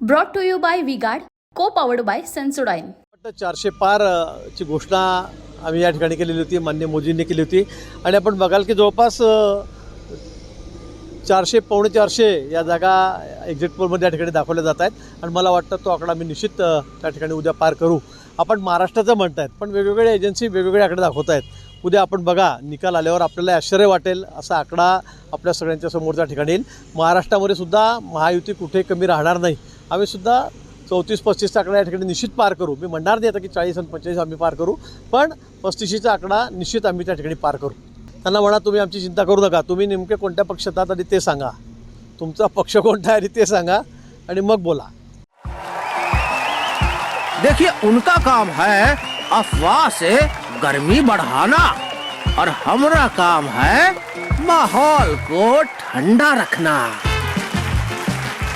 Brought to you bye V-Guard, को powered by Sensodyne. 400 पार ची घोषणा आम्ही या ठिकाणी केलेली होती, माननीय मोदींनी केली होती. आणि आपण बघाल की जवळपास 400 पावणे 400 या जागा एक्झिट पोलमध्ये या ठिकाणी दाखवल्या जात आहेत. आणि मला वाटतं तो आकडा मी निश्चित त्या ठिकाणी उद्या पार करू. आपण महाराष्ट्राचं म्हणत आहेत, पण वेगवेगळ्या एजन्सी वेगवेगळे आकडे दाखवत आहेत. उद्या आपण बघा, निकाल आल्यावर आपल्याला आश्चर्य वाटेल असा आकडा आपल्या सगळ्यांच्या समोर त्या ठिकाणी येईल. महाराष्ट्रामध्ये सुद्धा महायुती कुठे कमी राहणार नाही. आम्ही सुद्धा 34-35चा आकडा या ठिकाणी निश्चित पार करू. मी म्हणणार नाही आता की 40 आणि 45 आम्ही पार करू, पण 35चा आकडा निश्चित आम्ही त्या ठिकाणी पार करू. त्यांना म्हणा, तुम्ही आमची चिंता करू नका, तुम्ही नेमके कोणत्या पक्षात आहात आणि ते सांगा, तुमचा पक्ष कोणता आहे आणि ते सांगा, आणि मग बोला. देखिए, उनका काम है अफवाह से गर्मी बढ़ाना और हमारा काम है माहौल को ठंडा रखना.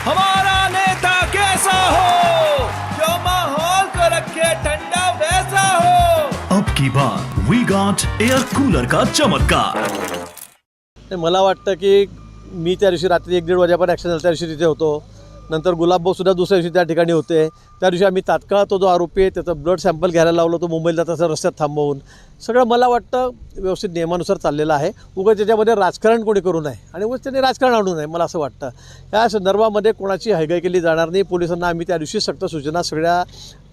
हमारा नेता कैसा हो जो माहौल को रखे ठंडा वैसा हो. अब की बार वी गॉट एयर कूलर का चमत्कार. मला वाटतं की मी त्या दिवशी रात्री 1-1.5 वाजेपर्यंत ॲक्शन झालं, त्या दिवशी तिथे होतो. नंतर गुलाबभाऊसुद्धा दुसऱ्या दिवशी त्या ठिकाणी होते. त्या दिवशी आम्ही तात्काळ तो जो आरोपी आहे त्याचं ब्लड सॅम्पल घ्यायला लावलं, तो मुंबईला तसं रस्त्यात थांबवून. सगळं मला वाटतं व्यवस्थित नियमानुसार चाललेलं आहे. उगाच त्याच्यामध्ये राजकारण कोणी करू नये आणि उगाच त्यांनी राजकारण आणू नये, मला असं वाटतं. या संदर्भामध्ये कोणाची हयगय केली जाणार नाही. पोलिसांना आम्ही त्या दिवशी सक्त सूचना सगळ्या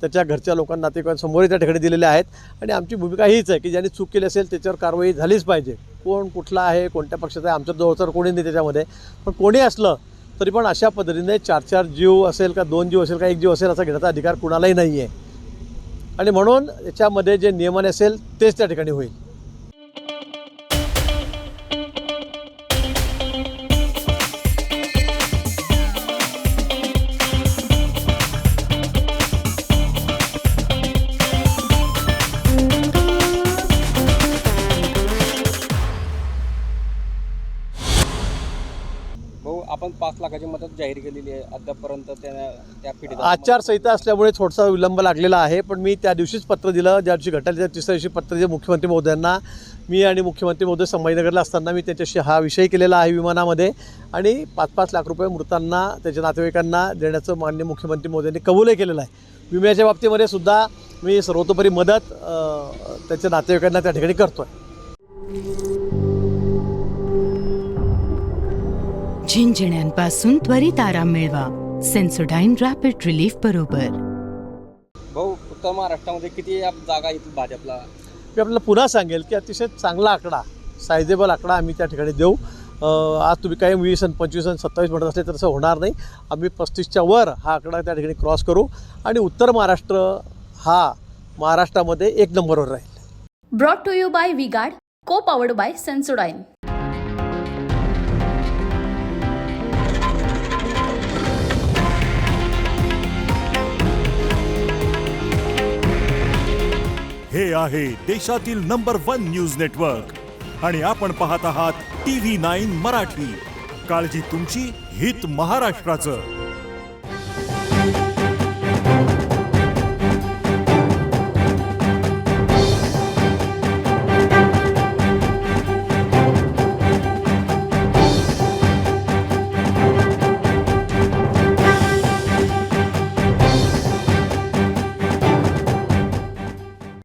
त्याच्या घरच्या लोकांना, नातेवाईकांसमोर त्या ठिकाणी दिलेल्या आहेत. आणि आमची भूमिका हीच आहे की ज्यांनी चूक केली असेल त्याच्यावर कारवाई झालीच पाहिजे. कोण कुठला आहे, कोणत्या पक्षाचा आहे, आमच्या जवळ कोणी नाही त्याच्यामध्ये. पण कोणी असलं तरी पण अशा पद्धतीने 4-4 जीव असेल का 2 जीव असेल का 1 जीव असेल असा घेण्याचा अधिकार कुणालाही नाही आहे. आणि म्हणून याच्यामध्ये जे नियमाने असेल तेच त्या ठिकाणी होईल. आपण 5 लाखाची मदत जाहीर केलेली आहे. अद्यापर्यंत त्या पिढीत आचारसंहिता असल्यामुळे थोडासा विलंब लागलेला आहे. पण मी त्या दिवशीच पत्र दिलं, ज्या दिवशी घटना त्या तिसऱ्या दिवशी पत्र दिलं मुख्यमंत्री महोदयांना. मी आणि मुख्यमंत्री महोदय संभाजीनगरला असताना मी त्याच्याशी हा विषय केलेला आहे विमानामध्ये. आणि 5-5 लाख रुपये मृतांना, त्याच्या नातेवाईकांना देण्याचं माननीय मुख्यमंत्री महोदयांनी कबूलही केलेलं आहे. विम्याच्या बाबतीमध्ये सुद्धा मी सर्वतोपरी मदत त्याच्या नातेवाईकांना त्या ठिकाणी करतो आहे. झिंझिण्यांपासून त्वरित आराम मिळवा सेन्सोडाइन रॅपिड रिलीफ बरोबर. भाऊ, उत्तर महाराष्ट्रामध्ये किती जागा येतील भाजपला? मी आपल्याला पुन्हा सांगेल की अतिशय चांगला आकडा, सायझेबल आकडा आम्ही त्या ठिकाणी देऊ. आज तुम्ही काही 20 आणि 25 आणि 27 म्हणत असले तर तसं होणार नाही. आम्ही 35च्या वर हा आकडा त्या ठिकाणी क्रॉस करू आणि उत्तर महाराष्ट्र हा महाराष्ट्रामध्ये 1 नंबरवर राहील. Brought to you bye V-Guard, को पॉवर्ड बाय सेन्सोडाइन. हे आहे देशातील नंबर 1 न्यूज नेटवर्क आणि आपण पाहत आहात TV9 मराठी. काळजी तुमची, हित महाराष्ट्राचं.